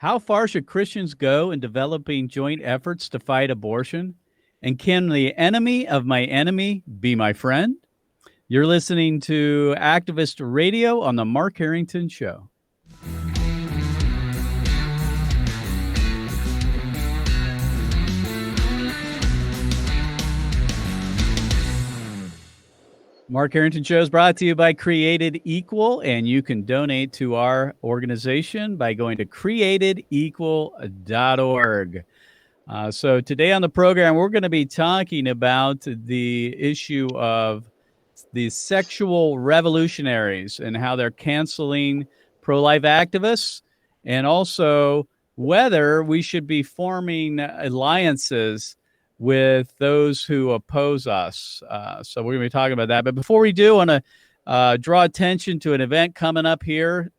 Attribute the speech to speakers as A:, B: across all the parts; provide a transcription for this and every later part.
A: How far should Christians go in developing joint efforts to fight abortion? And can the enemy of my enemy be my friend? You're listening to Activist Radio on the Mark Harrington Show. Mark Harrington Show is brought to you by Created Equal, and you can donate to our organization by going to createdequal.org. So today on the program, we're going to be talking about the issue of the sexual revolutionaries and how they're canceling pro-life activists, and also whether we should be forming alliances with those who oppose us. So we're going to be talking about that. But before we do, I want to draw attention to an event coming up here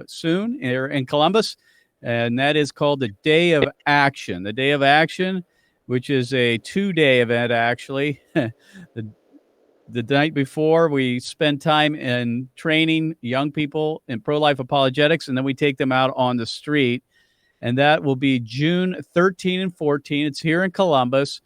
A: soon here in Columbus, and that is called the Day of Action. The Day of Action, which is a 2-day event, actually. The night before, we spend time in training young people in pro-life apologetics, and then we take them out on the street. And that will be June 13 and 14. It's here in Columbus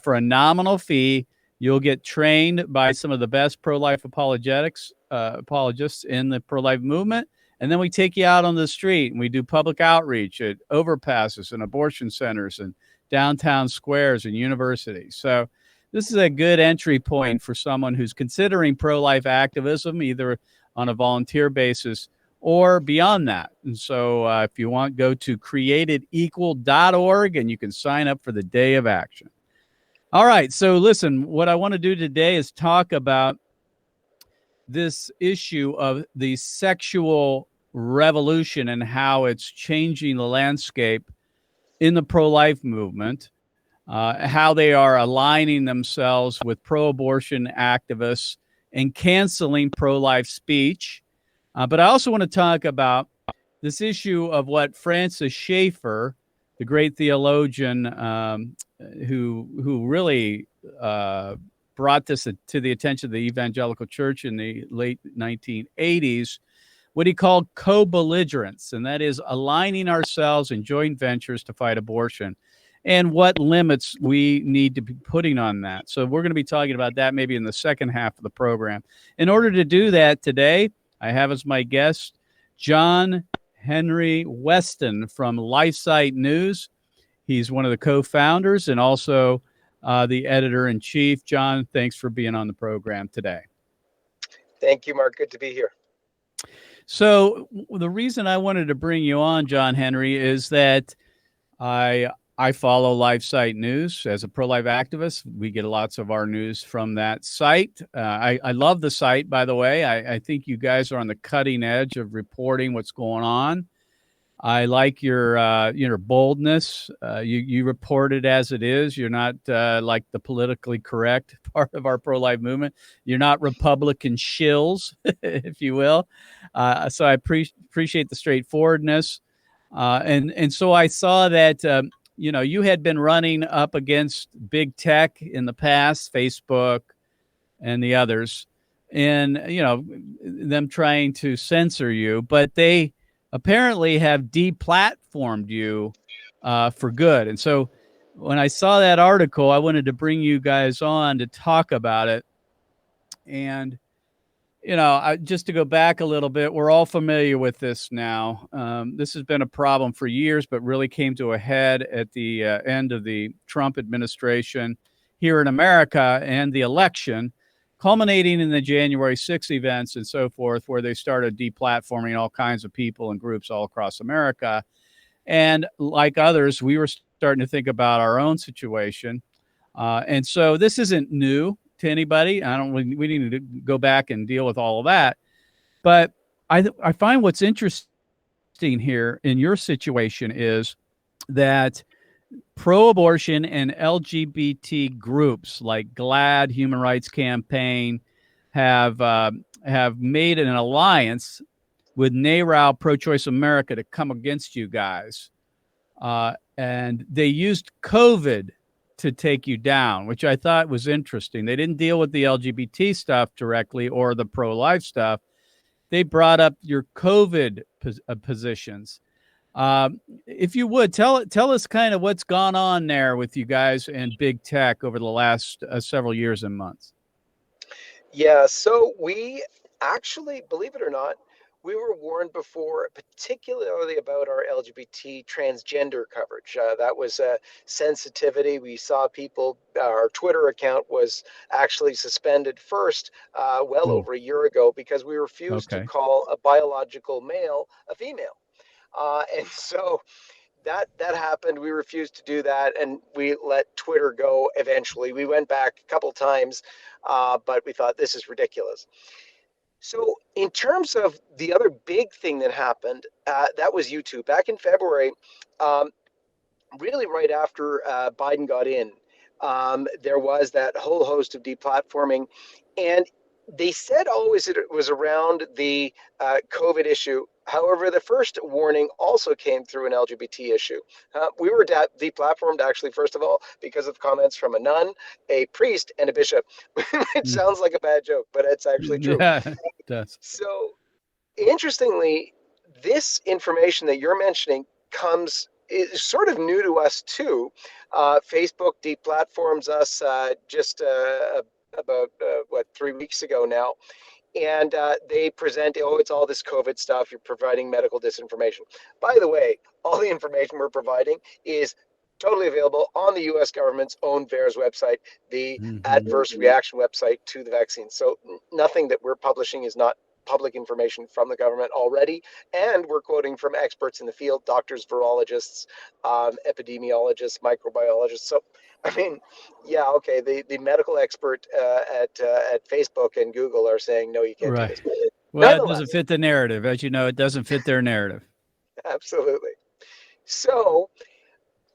A: for a nominal fee. You'll get trained by some of the best pro-life apologists in the pro-life movement. And then we take you out on the street and we do public outreach at overpasses and abortion centers and downtown squares and universities. So this is a good entry point for someone who's considering pro-life activism, either on a volunteer basis or beyond that. And so if you want, go to createdequal.org and you can sign up for the Day of Action. All right. So listen, what I want to do today is talk about this issue of the sexual revolution and how it's changing the landscape in the pro-life movement, how they are aligning themselves with pro-abortion activists and canceling pro-life speech. But I also want to talk about this issue of what Francis Schaeffer, the great theologian who really brought this to the attention of the evangelical church in the late 1980s, what he called co-belligerence, and that is aligning ourselves in joint ventures to fight abortion, and what limits we need to be putting on that. So we're going to be talking about that maybe in the second half of the program. In order to do that today, I have as my guest John Henry Westen from LifeSite News. He's one of the co-founders and also the editor-in-chief. John, thanks for being on the program today.
B: Thank you, Mark. Good to be here.
A: So the reason I wanted to bring you on, John Henry, is that I follow LifeSite News as a pro-life activist. We get lots of our news from that site. I love the site, by the way. I think you guys are on the cutting edge of reporting what's going on. I like your boldness. You report it as it is. You're not like the politically correct part of our pro-life movement. You're not Republican shills, if you will. So I appreciate the straightforwardness. And so I saw that you had been running up against big tech in the past, Facebook and the others, and them trying to censor you, but they apparently have deplatformed you for good. And so when I saw that article, I wanted to bring you guys on to talk about it. And just to go back a little bit, we're all familiar with this now. This has been a problem for years, but really came to a head at the end of the Trump administration here in America and the election, culminating in the January 6th events and so forth, where they started deplatforming all kinds of people and groups all across America. And like others, we were starting to think about our own situation. And so this isn't new to anybody. We need to go back and deal with all of that. But I find what's interesting here in your situation is that pro-abortion and LGBT groups like GLAAD, Human Rights Campaign, have made an alliance with NARAL, Pro-Choice America, to come against you guys. And they used COVID to take you down, which I thought was interesting. They didn't deal with the LGBT stuff directly or the pro-life stuff. They brought up your COVID positions. If you would tell us kind of what's gone on there with you guys and big tech over the last several years and months.
B: Yeah, so we actually, believe it or not, we were warned before, particularly about our LGBT transgender coverage. That was a sensitivity. We saw people, our Twitter account was actually suspended first, well
A: Ooh,
B: over a year ago, because we refused to
A: okay.
B: call a biological male a female. And so that happened. We refused to do that, and we let Twitter go. Eventually, we went back a couple times, but we thought this is ridiculous. So, in terms of the other big thing that happened, that was YouTube back in February. Um, really, right after Biden got in, there was that whole host of deplatforming, and they said always that it was around the COVID issue. However, the first warning also came through an LGBT issue. We were deplatformed, actually, first of all, because of comments from a nun, a priest, and a bishop. It
A: Mm.
B: sounds like a bad joke, but it's actually true.
A: Yeah, it does.
B: So, interestingly, this information that you're mentioning comes is sort of new to us too. Facebook deplatforms us just about what 3 weeks ago now, and they present, oh, it's all this COVID stuff. You're providing medical disinformation. By the way, all the information we're providing is totally available on the U.S. government's own VAERS website, the
A: Hmm.
B: adverse reaction website to the vaccine. So nothing that we're publishing is not public information from the government already. And we're quoting from experts in the field, doctors, virologists, epidemiologists, microbiologists. So, I mean, yeah, okay. The medical expert at Facebook and Google are saying no, you can't do
A: Right.
B: this.
A: Well, it doesn't
B: Nonetheless,
A: fit the narrative. As you know, it doesn't fit their narrative.
B: absolutely. So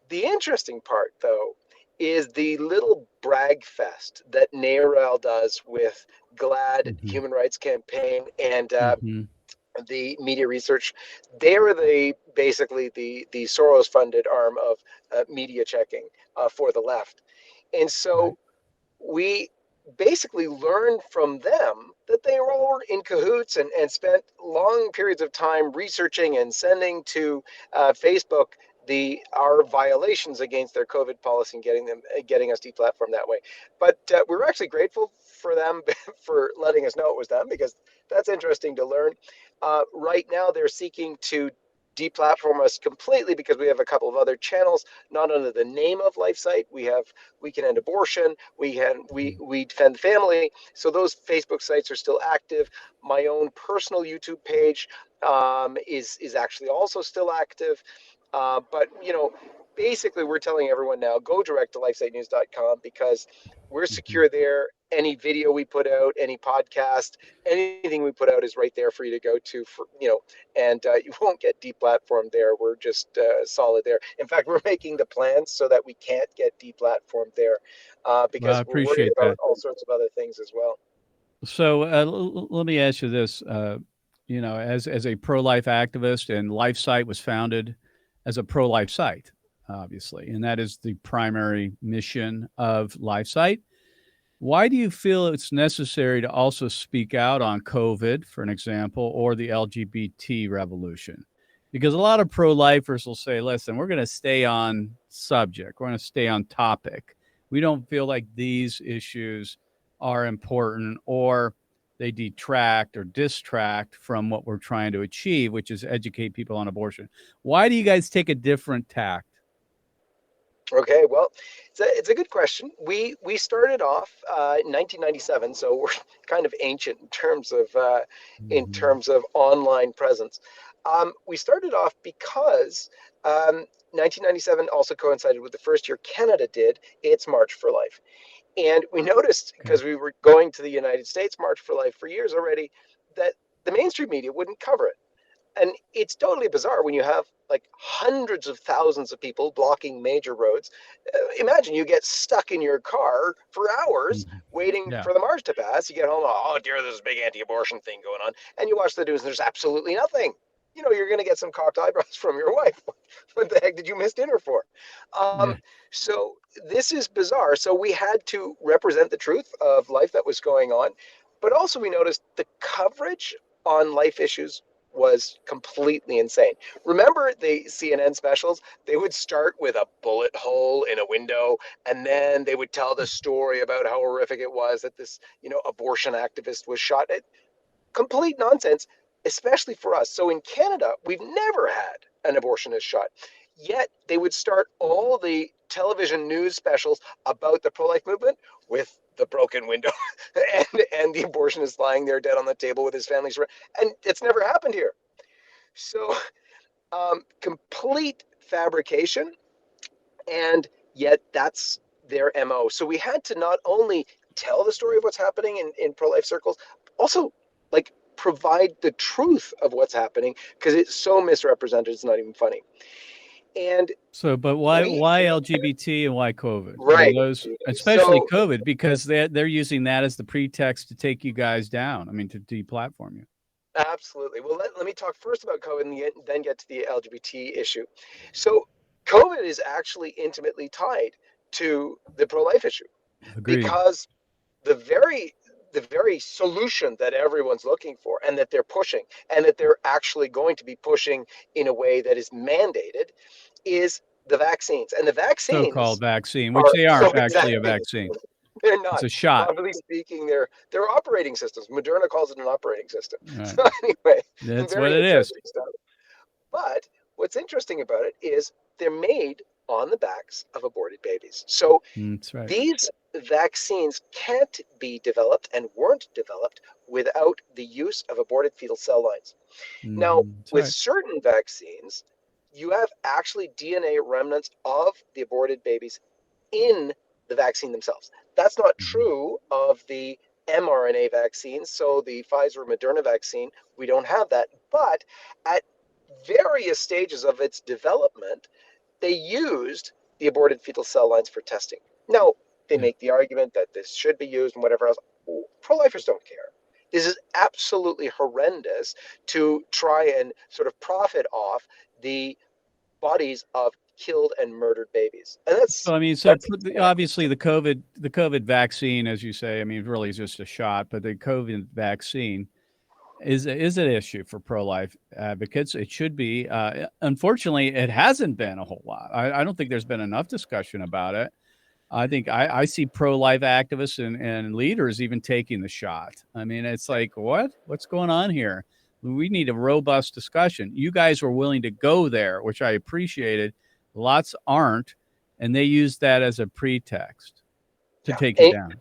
B: the interesting part, though, is the little brag fest that NARAL does with GLAD,
A: Hmm.
B: Human Rights Campaign, and
A: Hmm.
B: the media research. They are basically the Soros funded arm of media checking for the left, and
A: Right.
B: so we basically learned from them that they were all in cahoots and spent long periods of time researching and sending to Facebook our violations against their COVID policy and getting us deplatformed that way. But we were actually grateful for them for letting us know it was them, because that's interesting to learn. Right now, they're seeking to deplatform us completely because we have a couple of other channels, not under the name of LifeSite. We can end abortion. We defend the family. So those Facebook sites are still active. My own personal YouTube page is actually also still active. But basically, we're telling everyone now, go direct to lifesitenews.com, because we're
A: Hmm.
B: secure there. Any video we put out, any podcast, anything we put out is right there for you to go to, and you won't get deplatformed there. We're just solid there. In fact, we're making the plans so that we can't get deplatformed there,
A: Well, I
B: because we're worried
A: appreciate
B: about
A: that.
B: all sorts of other things as well.
A: So let me ask you this: as a pro-life activist, and LifeSite was founded as a pro-life site, obviously, and that is the primary mission of LifeSite. Why do you feel it's necessary to also speak out on COVID, for an example, or the LGBT revolution? Because a lot of pro-lifers will say, listen, we're going to stay on subject, we're going to stay on topic. We don't feel like these issues are important, or they detract or distract from what we're trying to achieve, which is educate people on abortion. Why do you guys take a different tact?
B: Okay, well, it's a good question. We started off in 1997, so we're kind of ancient in
A: Mm-hmm.
B: terms of online presence. We started off because 1997 also coincided with the first year Canada did its March for Life, and we noticed,
A: Okay.
B: because we were going to the United States March for Life for years already, that the mainstream media wouldn't cover it. And it's totally bizarre when you have like hundreds of thousands of people blocking major roads. Imagine you get stuck in your car for hours
A: Mm-hmm.
B: waiting
A: Yeah.
B: for the march to pass. You get home, oh dear, there's a big anti-abortion thing going on, and you watch the news, and there's absolutely nothing. You're going to get some cocked eyebrows from your wife. What the heck did you miss dinner for?
A: Yeah.
B: Um, so this is bizarre. So we had to represent the truth of life that was going on, but also we noticed the coverage on life issues was completely insane. Remember the CNN specials? They would start with a bullet hole in a window, and then they would tell the story about how horrific it was that this, abortion activist was shot. Complete nonsense, especially for us. So in Canada, we've never had an abortionist shot. Yet they would start all the television news specials about the pro-life movement with the broken window and the abortionist lying there dead on the table with his family. And it's never happened here. So complete fabrication, and yet that's their MO. So we had to not only tell the story of what's happening in pro-life circles, also like provide the truth of what's happening, because it's so misrepresented, it's not even funny. And
A: So, but why LGBT and why COVID? I mean,
B: right.
A: those, especially
B: So
A: COVID, because they're using that as the pretext to take you guys down. I mean, to deplatform you.
B: absolutely. Well, let me talk first about COVID and then get to the LGBT issue. So COVID is actually intimately tied to the pro-life issue,
A: Agreed.
B: because the very solution that everyone's looking for, and that they're pushing, and that they're actually going to be pushing in a way that is mandated, is the vaccines. And the
A: So-called
B: vaccines
A: vaccine, which
B: are
A: they
B: so
A: aren't actually a
B: exactly,
A: vaccine.
B: they're
A: It's
B: not.
A: a shot.
B: Broadly speaking, they're operating systems. Moderna calls it an operating system.
A: Right.
B: So anyway,
A: That's what
B: very
A: it is.
B: interesting stuff. But what's interesting about it is they're made on the backs of aborted babies. So
A: That's right.
B: these vaccines can't be developed and weren't developed without the use of aborted fetal cell lines. Now,
A: That's
B: with
A: right.
B: certain vaccines, you have actually DNA remnants of the aborted babies in the vaccine themselves. That's not true of the mRNA vaccines. So the Pfizer Moderna vaccine, we don't have that. But at various stages of its development, they used the aborted fetal cell lines for testing. Now, they
A: Yeah.
B: make the argument that this should be used and whatever else. Pro-lifers don't care. This is absolutely horrendous to try and sort of profit off the bodies of killed and murdered babies. And
A: So I mean,
B: that's
A: obviously the COVID vaccine, as you say, I mean, really is just a shot, but the COVID vaccine is an issue for pro-life advocates. It should be. Unfortunately, it hasn't been a whole lot. I don't think there's been enough discussion about it. I think I see pro-life activists and leaders even taking the shot. I mean, it's like, what's going on here? We need a robust discussion. You guys were willing to go there, which I appreciated. Lots aren't, and they use that as a pretext to
B: yeah.
A: take you
B: And
A: down.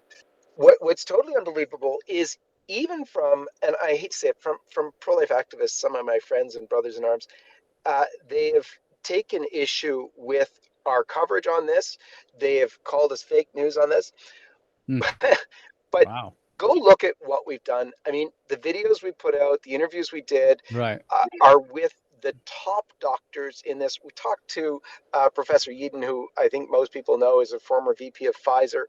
B: what's totally unbelievable is, even from, and I hate to say it, from pro-life activists, some of my friends and brothers in arms, they have taken issue with our coverage on this. They have called us fake news on this.
A: Hmm.
B: But
A: Wow.
B: go look at what we've done. I mean, the videos we put out, the interviews we did,
A: Right.
B: are with the top doctors in this. We talked to Professor Yeadon, who I think most people know is a former VP of Pfizer.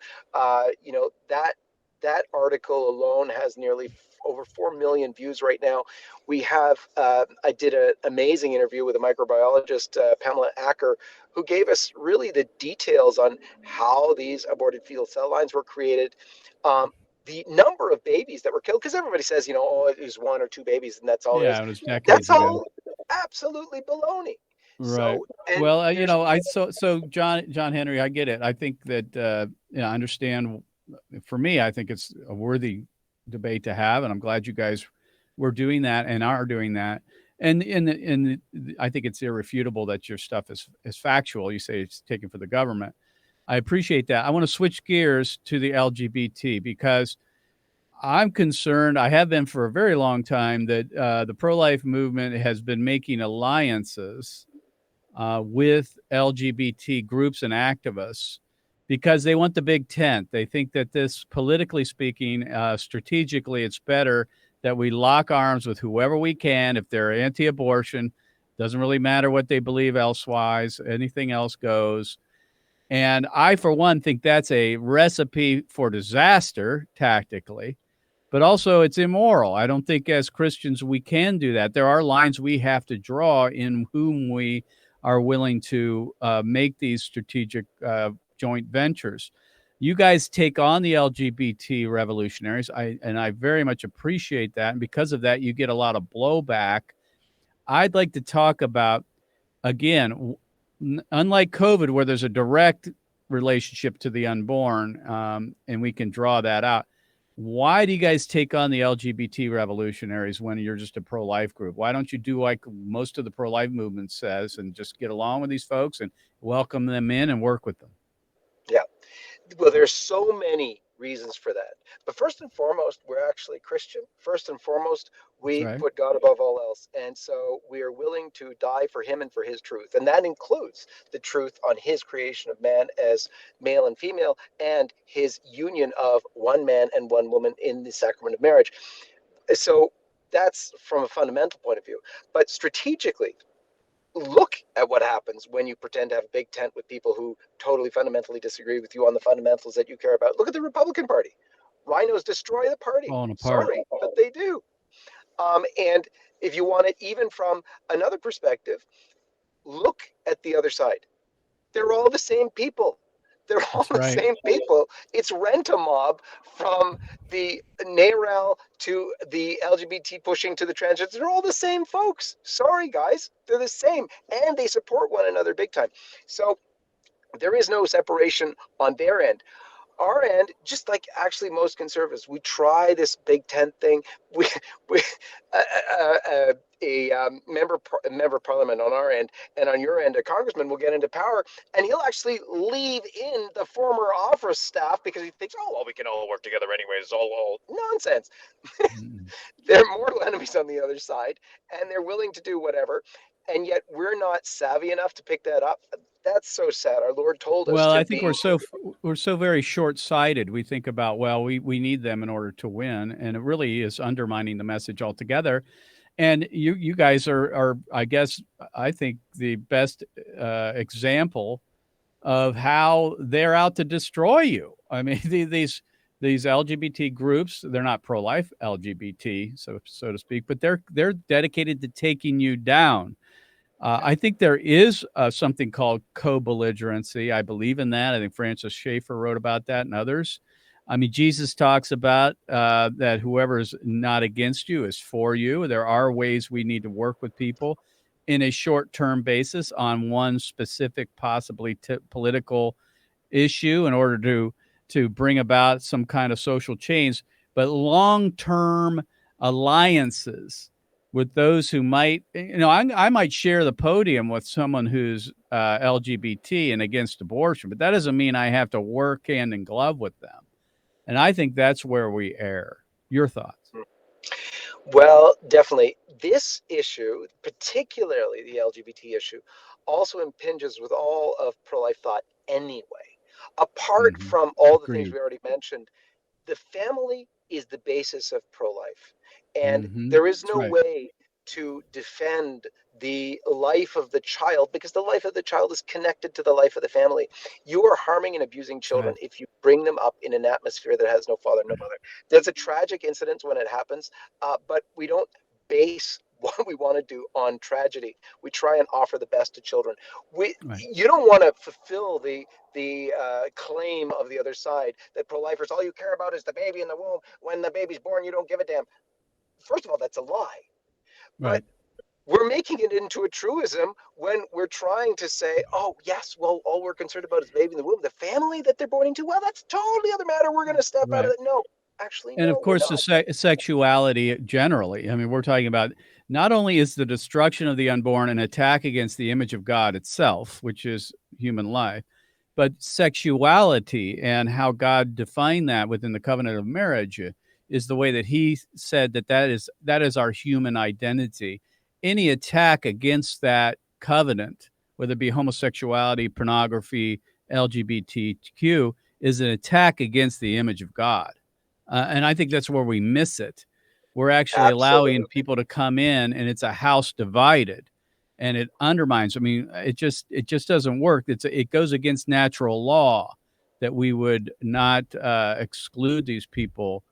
B: That article alone has nearly over 4 million views right now. We have, I did an amazing interview with a microbiologist, Pamela Acker, who gave us really the details on how these aborted fetal cell lines were created. The number of babies that were killed, because everybody says, oh, it was one or two babies and that's all it is.
A: Yeah, it was decades
B: That's
A: ago.
B: all absolutely baloney.
A: Right.
B: So, and
A: Well,
B: there's,
A: so John Henry, I get it. I think that I understand. For me, I think it's a worthy debate to have, and I'm glad you guys were doing that and are doing that. And I think it's irrefutable that your stuff is factual. You say it's taken for the government. I appreciate that. I want to switch gears to the LGBT because I'm concerned. I have been for a very long time that the pro-life movement has been making alliances with LGBT groups and activists because they want the big tent. They think that this, politically speaking, strategically, it's better that we lock arms with whoever we can. If they're anti-abortion, doesn't really matter what they believe elsewise. Anything else goes. And I, for one, think that's a recipe for disaster tactically, but also it's immoral. I don't think as Christians we can do that. There are lines we have to draw in whom we are willing to make these strategic joint ventures. You guys take on the LGBT revolutionaries, and I very much appreciate that. And because of that, you get a lot of blowback I'd like to talk about, again, unlike COVID, where there's a direct relationship to the unborn, and we can draw that out. Why do you guys take on the LGBT revolutionaries when you're just a pro-life group? Why don't you do like most of the pro-life movement says and just get along with these folks and welcome them in and work with them?
B: Yeah. Well, there's so many reasons for that. But first and foremost, we're actually Christian. First and foremost,
A: That's
B: we
A: right.
B: put God above all else. And so we are willing to die for him and for his truth. And that includes the truth on his creation of man as male and female and his union of one man and one woman in the sacrament of marriage. So that's from a fundamental point of view. But strategically, look at what happens when you pretend to have a big tent with people who totally fundamentally disagree with you on the fundamentals that you care about. Look at the Republican Party. Rhinos destroy the party.
A: Falling apart.
B: Sorry, but they do. And if you want it even from another perspective, look at the other side. They're all the same people. They're all
A: That's
B: the
A: right.
B: same people. It's rent a mob from the NARAL to the LGBT pushing to the transgender. They're all the same folks. Sorry, guys. They're the same. And they support one another big time. So there is no separation on their end. Our end, just like actually most conservatives, we try this big tent thing. We member of parliament on our end, and on your end, a congressman will get into power, and he'll actually leave in the former office staff because he thinks, oh well, we can all work together anyways. It's all nonsense.
A: Mm.
B: They're mortal enemies on the other side, and they're willing to do whatever, and yet we're not savvy enough to pick that up. That's so sad. Our Lord told us
A: Well,
B: to
A: I think
B: be.
A: we're so very short-sighted. We think about, well, we need them in order to win, and it really is undermining the message altogether. And you guys are I guess I think the best example of how they're out to destroy you. I mean, these LGBT groups, they're not pro-life LGBT, so to speak, but they're dedicated to taking you down. I think there is something called co-belligerency. I believe in that. I think Francis Schaeffer wrote about that and others. I mean, Jesus talks about that whoever is not against you is for you. There are ways we need to work with people in a short-term basis on one specific, possibly political issue in order to bring about some kind of social change. But long-term alliances with those who might, I might share the podium with someone who's LGBT and against abortion, but that doesn't mean I have to work hand in glove with them. And I think that's where we err. Your thoughts?
B: Well, definitely. This issue, particularly the LGBT issue, also impinges with all of pro life thought anyway. Apart
A: Hmm.
B: from all the things
A: Agreed.
B: we already mentioned, the family is the basis of pro life. And
A: Hmm.
B: there is
A: That's
B: no
A: right.
B: way to defend the life of the child because the life of the child is connected to the life of the family. You are harming and abusing
A: That's right.
B: children if you bring them up in an atmosphere that has no father, no mother. There's a tragic incident when it happens, but we don't base what we want to do on tragedy. We try and offer the best to children. We,
A: Right.
B: you don't want to fulfill the claim of the other side that pro-lifers, all you care about is the baby in the womb. When the baby's born, you don't give a damn. First of all, that's a lie. But
A: Right.
B: we're making it into a truism when we're trying to say, oh, yes, well, all we're concerned about is the baby in the womb. The family that they're born into, well, that's totally other matter. We're going to step out of
A: Right.
B: it. No, actually,
A: And of
B: no, we're
A: course, the
B: not.
A: sexuality generally. I mean, we're talking about not only is the destruction of the unborn an attack against the image of God itself, which is human life, but sexuality and how God defined that within the covenant of marriage is the way that He said that is our human identity. Any attack against that covenant, whether it be homosexuality, pornography, LGBTQ, is an attack against the image of God. And I think that's where we miss it. We're actually allowing
B: Absolutely.
A: people to come in, and it's a house divided, and it undermines. I mean, it just doesn't work. It goes against natural law that we would not exclude these people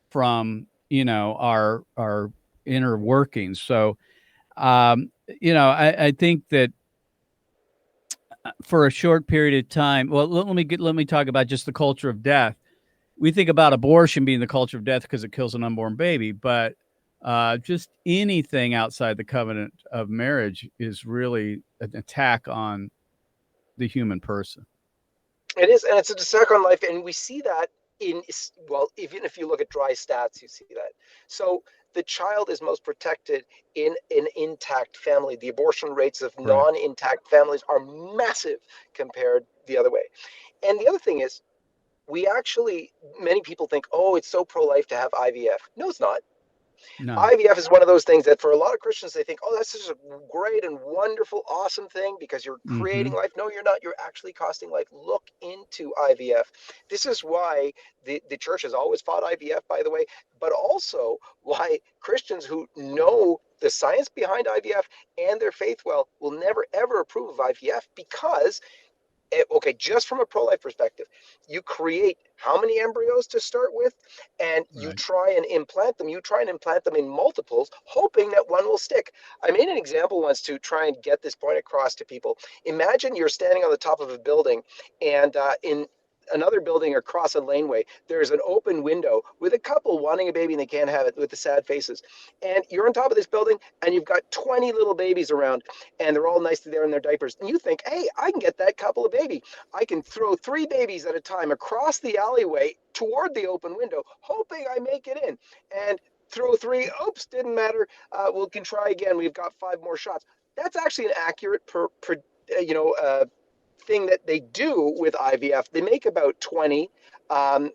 A: from our inner workings. So I think that for a short period of time. Well, let me talk about just the culture of death. We think about abortion being the culture of death because it kills an unborn baby, but Just anything outside the covenant of marriage is really an attack on the human person.
B: It is, and it's a attack on life, and we see that in, well, even if you look at dry stats, you see that. So the child is most protected in an intact family. The abortion rates of
A: Correct.
B: non-intact families are massive compared the other way. And the other thing is, we actually, many people think, oh, it's so pro-life to have IVF. No, it's not.
A: No.
B: IVF is one of those things that for a lot of Christians, they think, oh, that's just a great and wonderful, awesome thing because you're creating
A: Hmm.
B: life. No, you're not. You're actually costing life. Look into IVF. This is why the church has always fought IVF, by the way, but also why Christians who know the science behind IVF and their faith well will never, ever approve of IVF because okay, just from a pro-life perspective, you create how many embryos to start with, and you
A: Right.
B: try and implant them. You try and implant them in multiples, hoping that one will stick. I made an example once to try and get this point across to people. Imagine you're standing on the top of a building, and in another building across a laneway, there's an open window with a couple wanting a baby and they can't have it with the sad faces. And you're on top of this building and you've got 20 little babies around and they're all nicely there in their diapers. And you think, hey, I can get that couple of baby. I can throw 3 babies at a time across the alleyway toward the open window, hoping I make it in. And throw three, oops, didn't matter. We can try again. We've got 5 more shots. That's actually an accurate thing that they do with IVF. They make about 20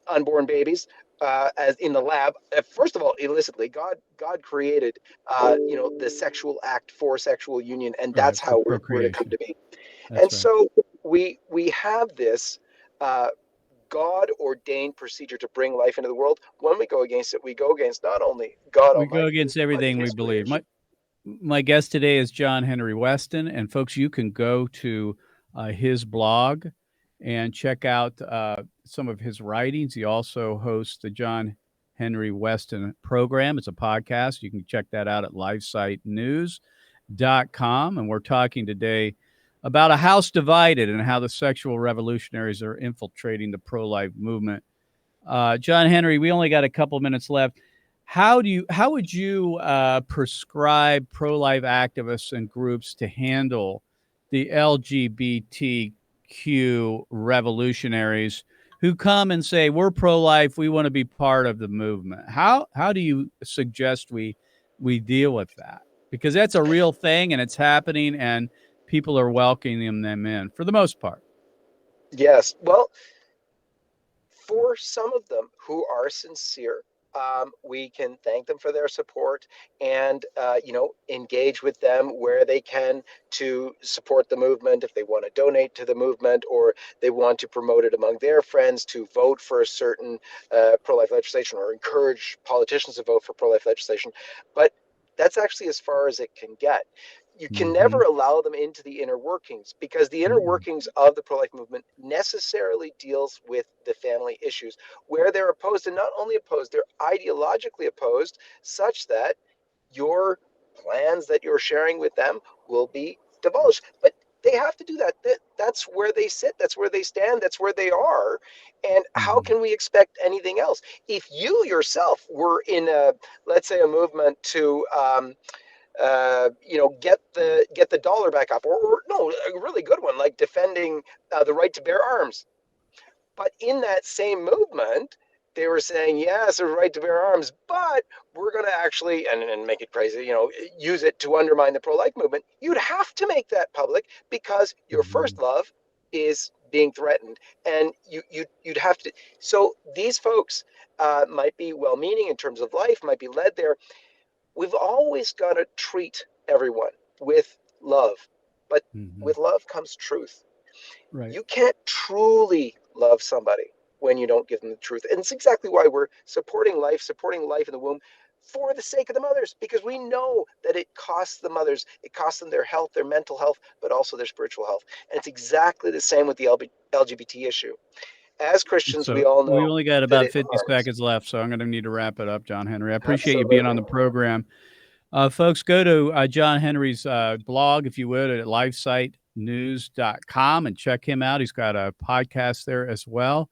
B: unborn babies as in the lab. First of all, illicitly, God created the sexual act for sexual union, and
A: Right.
B: that's
A: For
B: how we're to come
A: procreation.
B: to be. And
A: That's right.
B: so we have this uh, God ordained procedure to bring life into the world. When we go against it, we go against not only God
A: We go
B: Almighty,
A: against
B: but
A: everything we
B: His
A: believe.
B: creation.
A: My guest today is John Henry Weston, and folks, you can go to his blog and check out some of his writings. He also hosts the John Henry Weston program. It's a podcast. You can check that out at livesitenews.com. And we're talking today about a house divided and how the sexual revolutionaries are infiltrating the pro-life movement. John Henry, we only got a couple minutes left. How would you prescribe pro life activists and groups to handle the LGBTQ revolutionaries who come and say we're pro life, we want to be part of the movement? How do you suggest we deal with that? Because that's a real thing and it's happening, and people are welcoming them in for the most part.
B: Yes. Well, for some of them who are sincere, we can thank them for their support and engage with them where they can to support the movement if they want to donate to the movement or they want to promote it among their friends to vote for a certain pro-life legislation or encourage politicians to vote for pro-life legislation. But that's actually as far as it can get. You can never
A: Mm-hmm.
B: allow them into the inner workings because the inner
A: Mm-mm.
B: workings of the pro-life movement necessarily deals with the family issues where they're opposed, and not only opposed, they're ideologically opposed such that your plans that you're sharing with them will be divulged. But they have to do that. That's where they sit, that's where they stand, that's where they are. And how
A: Mm-hmm.
B: can we expect anything else? If you yourself were in let's say, a movement to get the dollar back up, or no, a really good one like defending the right to bear arms. But in that same movement, they were saying, yes, a right to bear arms, but we're going to actually, and make it crazy, use it to undermine the pro-life movement. You'd have to make that public because your
A: Mm-hmm.
B: first love is being threatened, and you'd have to. So these folks might be well-meaning in terms of life, might be led there. We've always got to treat everyone with love, but
A: Mm-hmm.
B: with love comes truth.
A: Right.
B: You can't truly love somebody when you don't give them the truth. And it's exactly why we're supporting life in the womb for the sake of the mothers, because we know that it costs the mothers, it costs them their health, their mental health, but also their spiritual health. And it's exactly the same with the LGBT issue. As Christians, we
A: So
B: all
A: we
B: know
A: only got
B: that
A: about
B: it
A: 50
B: harms.
A: seconds left, so I'm going to need to wrap it up, John Henry. I appreciate you being on
B: Absolutely.
A: the program. Folks, go to John Henry's blog, if you would, at livesitenews.com and check him out. He's got a podcast there as well.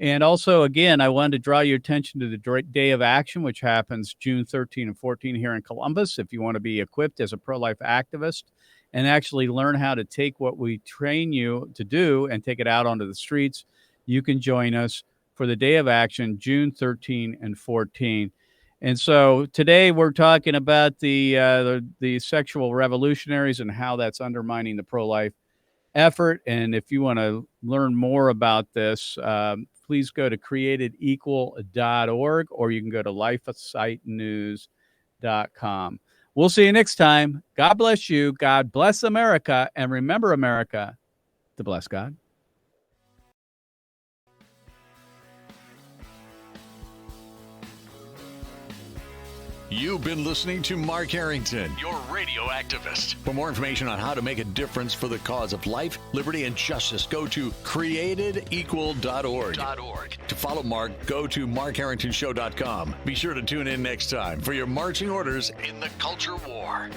A: And also, again, I wanted to draw your attention to the Day of Action, which happens June 13 and 14 here in Columbus. If you want to be equipped as a pro-life activist and actually learn how to take what we train you to do and take it out onto the streets, you can join us for the Day of Action, June 13 and 14. And so today we're talking about the sexual revolutionaries and how that's undermining the pro-life effort. And if you want to learn more about this, please go to createdequal.org, or you can go to lifesitenews.com. We'll see you next time. God bless you. God bless America. And remember, America, to bless God.
C: You've been listening to Mark Harrington, your radio activist. For more information on how to make a difference for the cause of life, liberty, and justice, go to createdequal.org. To follow Mark, go to markharringtonshow.com. Be sure to tune in next time for your marching orders in the culture war.